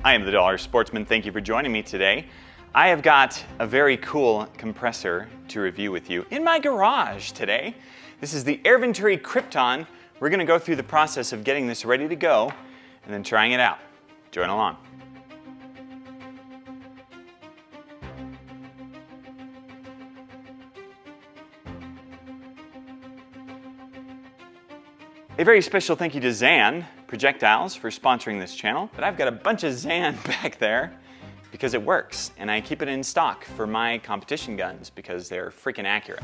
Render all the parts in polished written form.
I am the Dollar Sportsman. Thank you for joining me today. I have got a very cool compressor to review with you in my garage today. This is the Air Venturi Krypton. We're going to go through the process of getting this ready to go and then trying it out. Join along. A very special thank you to Zan Projectiles for sponsoring this channel. But I've got a bunch of Zan back there because it works, and I keep it in stock for my competition guns because they're freaking accurate.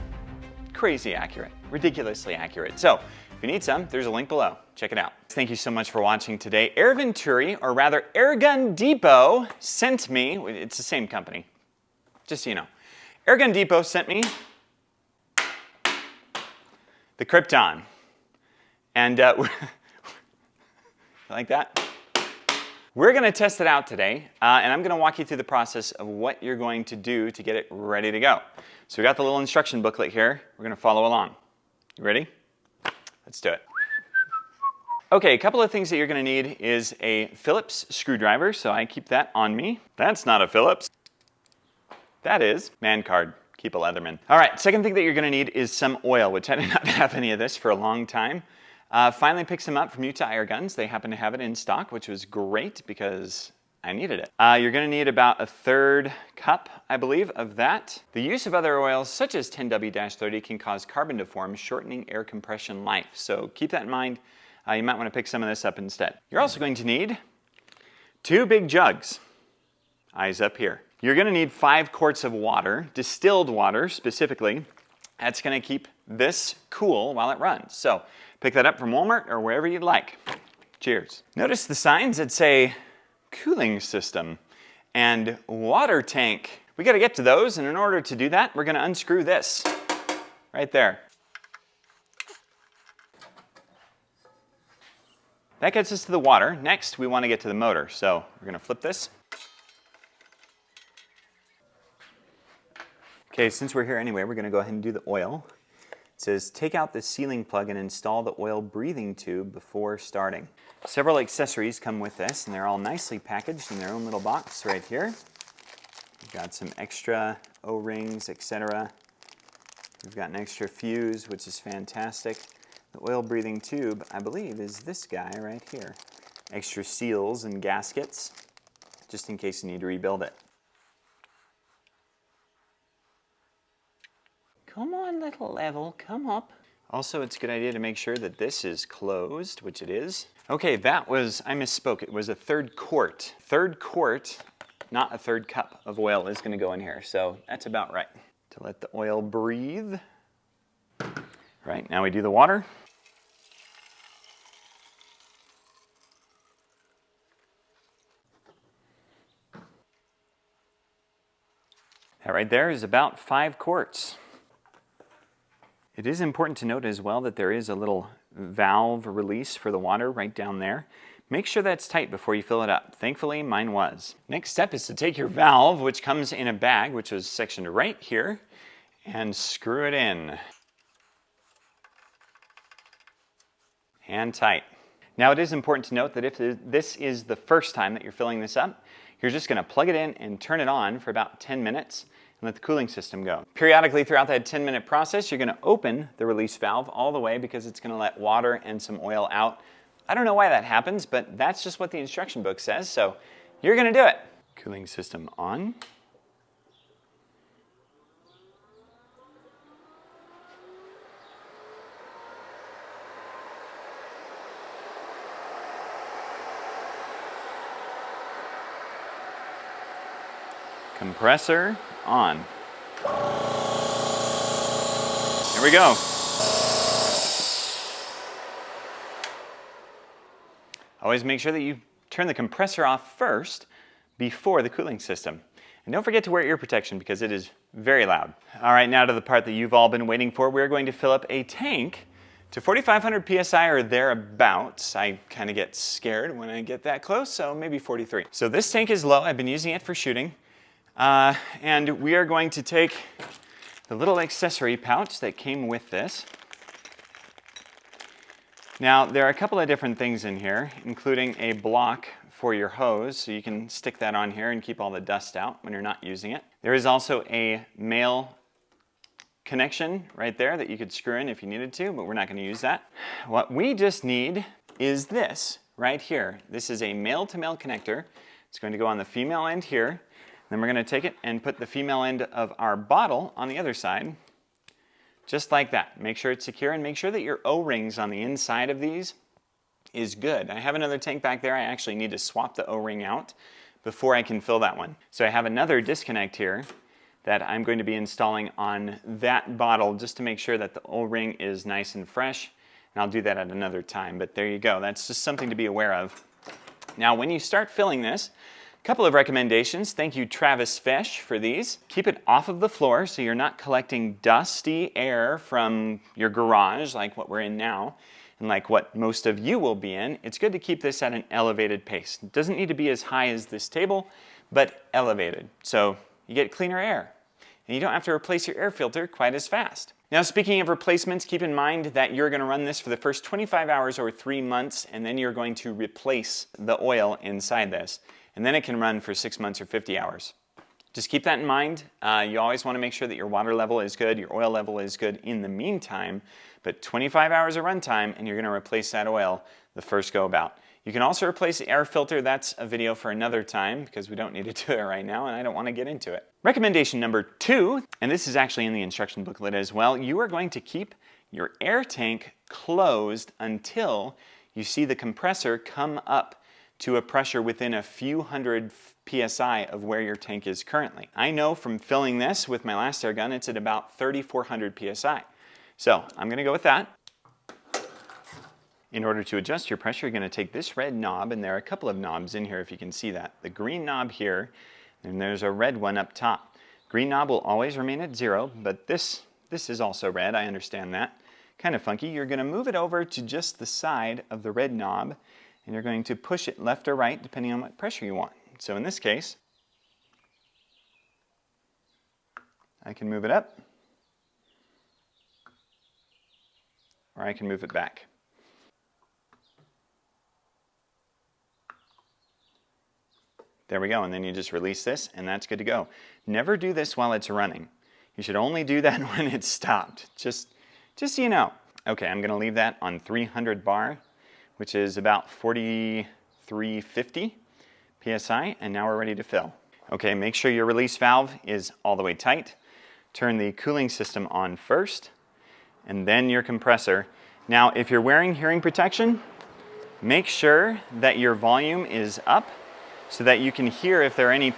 Crazy accurate, ridiculously accurate. So if you need some, there's a link below. Check it out. Thank you so much for watching today. Air Venturi, or rather Airgun Depot, sent me, it's the same company, just so you know. Airgun Depot sent me the Krypton. And like that? We're going to test it out today, and I'm going to walk you through the process of what you're going to do to get it ready to go. So we got the little instruction booklet here. We're going to follow along. You ready? Let's do it. Okay, a couple of things that you're going to need is a Phillips screwdriver, so I keep that on me. That's not a Phillips. That is. Man card. Keep a Leatherman. All right, second thing that you're going to need is some oil, which I did not have any of this for a long time. Finally picked some up from Utah Airguns. They happen to have it in stock, which was great because I needed it. You're going to need about a third cup, I believe, of that. The use of other oils, such as 10W-30, can cause carbon to form, shortening air compression life. So keep that in mind. You might want to pick some of this up instead. You're also going to need 2 big jugs. Eyes up here. You're going to need 5 quarts of water, distilled water specifically. That's going to keep this cool while it runs. So pick that up from Walmart or wherever you'd like. Cheers. Notice the signs that say cooling system and water tank. We got to get to those, and in order to do that, we're going to unscrew this right there. That gets us to the water. Next, we want to get to the motor. So we're going to flip this. Okay, since we're here anyway, we're going to go ahead and do the oil. It says, take out the sealing plug and install the oil breathing tube before starting. Several accessories come with this, and they're all nicely packaged in their own little box right here. We've got some extra O-rings, etc. We've got an extra fuse, which is fantastic. The oil breathing tube, I believe, is this guy right here. Extra seals and gaskets, just in case you need to rebuild it. Come on, little level, come up. Also, it's a good idea to make sure that this is closed, which it is. Okay, that was, I misspoke, it was a third quart. Third quart, not a third cup of oil is gonna go in here, so that's about right. To let the oil breathe. Right, now we do the water. That right there is about 5 quarts. It is important to note as well that there is a little valve release for the water right down there. Make sure that's tight before you fill it up. Thankfully, mine was. Next step is to take your valve, which comes in a bag, which was sectioned right here, and screw it in. Hand tight. Now it is important to note that if this is the first time that you're filling this up, you're just going to plug it in and turn it on for about 10 minutes and let the cooling system go. Periodically throughout that 10-minute process, you're going to open the release valve all the way because it's going to let water and some oil out. I don't know why that happens, but that's just what the instruction book says, so you're going to do it. Cooling system on. Compressor on. Here we go. Always make sure that you turn the compressor off first before the cooling system. And don't forget to wear ear protection because it is very loud. All right, now to the part that you've all been waiting for. We're going to fill up a tank to 4,500 PSI or thereabouts. I kind of get scared when I get that close, so maybe 43. So this tank is low. I've been using it for shooting. And we are going to take the little accessory pouch that came with this. Now, there are a couple of different things in here, including a block for your hose, so you can stick that on here and keep all the dust out when you're not using it. There is also a male connection right there that you could screw in if you needed to, but we're not going to use that. What we just need is this right here. This is a male-to-male connector. It's going to go on the female end here. Then we're going to take it and put the female end of our bottle on the other side, just like that. Make sure it's secure and make sure that your O-rings on the inside of these is good. I have another tank back there. I actually need to swap the O-ring out before I can fill that one. So I have another disconnect here that I'm going to be installing on that bottle just to make sure that the O-ring is nice and fresh. And I'll do that at another time, but there you go. That's just something to be aware of. Now, when you start filling this, a couple of recommendations. Thank you, Travis Fish, for these. Keep it off of the floor so you're not collecting dusty air from your garage like what we're in now and like what most of you will be in. It's good to keep this at an elevated pace. It doesn't need to be as high as this table, but elevated. So you get cleaner air and you don't have to replace your air filter quite as fast. Now, speaking of replacements, keep in mind that you're going to run this for the first 25 hours or 3 months, and then you're going to replace the oil inside this. And then it can run for 6 months or 50 hours. Just keep that in mind. You always want to make sure that your water level is good, your oil level is good in the meantime, but 25 hours of runtime and you're going to replace that oil the first go about. You can also replace the air filter. That's a video for another time because we don't need to do it right now and I don't want to get into it. Recommendation number 2, and this is actually in the instruction booklet as well, you are going to keep your air tank closed until you see the compressor come up to a pressure within a few hundred PSI of where your tank is currently. I know from filling this with my last air gun, it's at about 3,400 PSI. So I'm going to go with that. In order to adjust your pressure, you're going to take this red knob, and there are a couple of knobs in here if you can see that. The green knob here, and there's a red one up top. Green knob will always remain at 0, but this is also red, I understand that. Kind of funky. You're going to move it over to just the side of the red knob, and you're going to push it left or right depending on what pressure you want. So in this case, I can move it up, or I can move it back. There we go, and then you just release this, and that's good to go. Never do this while it's running. You should only do that when it's stopped, just so you know. Okay, I'm going to leave that on 300 bar, which is about 4,350 PSI, and now we're ready to fill. Okay, make sure your release valve is all the way tight. Turn the cooling system on first, and then your compressor. Now, if you're wearing hearing protection, make sure that your volume is up so that you can hear if there are any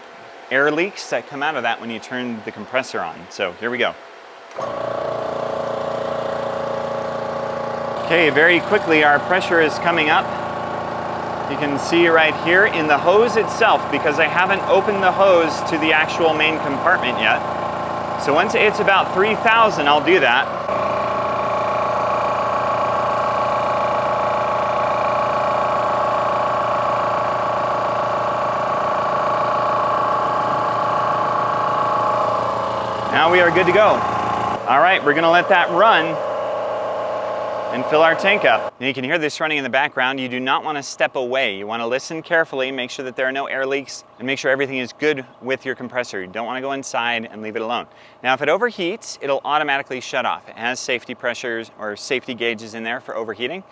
air leaks that come out of that when you turn the compressor on. So here we go. Okay, very quickly our pressure is coming up. You can see right here in the hose itself, because I haven't opened the hose to the actual main compartment yet. So once it's about 3,000, I'll do that. Now we are good to go. All right, we're going to let that run and fill our tank up. And you can hear this running in the background. You do not want to step away. You want to listen carefully, make sure that there are no air leaks, and make sure everything is good with your compressor. You don't want to go inside and leave it alone. Now, if it overheats, it'll automatically shut off. It has safety pressures or safety gauges in there for overheating.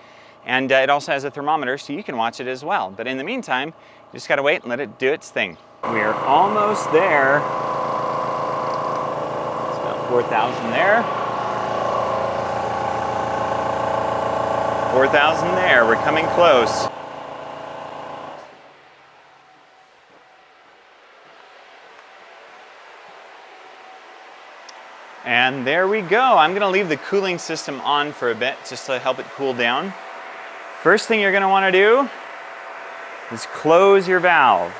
And it also has a thermometer, so you can watch it as well. But in the meantime, you just got to wait and let it do its thing. We're almost there. 4,000 there. 4,000 there. We're coming close. And there we go. I'm going to leave the cooling system on for a bit just to help it cool down. First thing you're going to want to do is close your valve.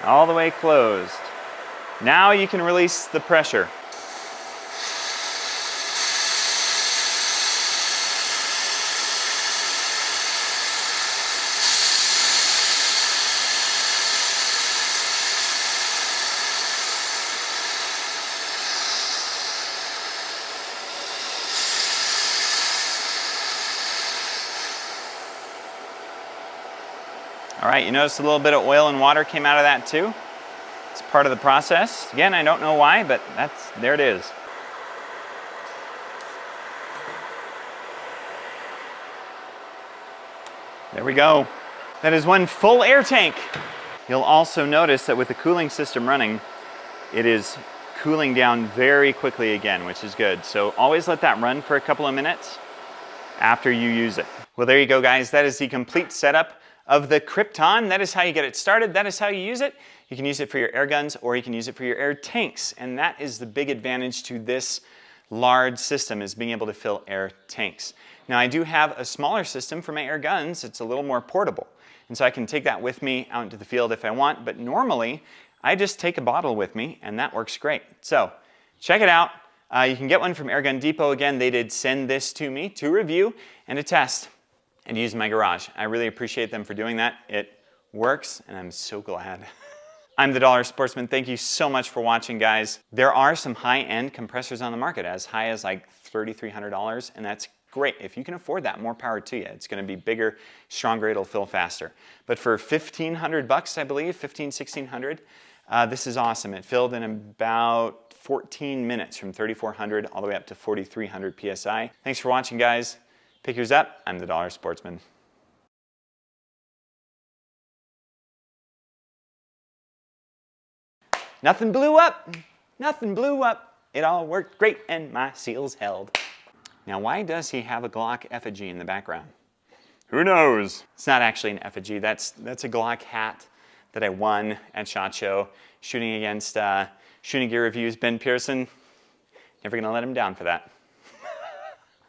All the way closed. Now you can release the pressure. All right, you notice a little bit of oil and water came out of that too. It's part of the process. Again, I don't know why, but there it is. There we go. That is one full air tank. You'll also notice that with the cooling system running, it is cooling down very quickly again, which is good. So always let that run for a couple of minutes after you use it. Well, there you go, guys. That is the complete setup of the Krypton. That is how you get it started. That is how you use it. You can use it for your air guns or you can use it for your air tanks. And that is the big advantage to this large system, is being able to fill air tanks. Now, I do have a smaller system for my air guns. It's a little more portable. And so I can take that with me out into the field if I want. But normally, I just take a bottle with me, and that works great. So check it out. You can get one from Airgun Depot. Again, they did send this to me to review and to test and use in my garage. I really appreciate them for doing that. It works, and I'm so glad. I'm the Dollar Sportsman. Thank you so much for watching, guys. There are some high-end compressors on the market, as high as like $3,300, and that's great. If you can afford that, more power to you. It's going to be bigger, stronger, it'll fill faster. But for $1,500, I believe, $1,600, this is awesome. It filled in about 14 minutes from 3,400 all the way up to 4,300 PSI. Thanks for watching, guys. Pick yours up. I'm the Dollar Sportsman. Nothing blew up. Nothing blew up. It all worked great and my seals held. Now, why does he have a Glock effigy in the background? Who knows? It's not actually an effigy. That's a Glock hat that I won at SHOT Show shooting against Shooting Gear Reviews Ben Pearson. Never gonna let him down for that.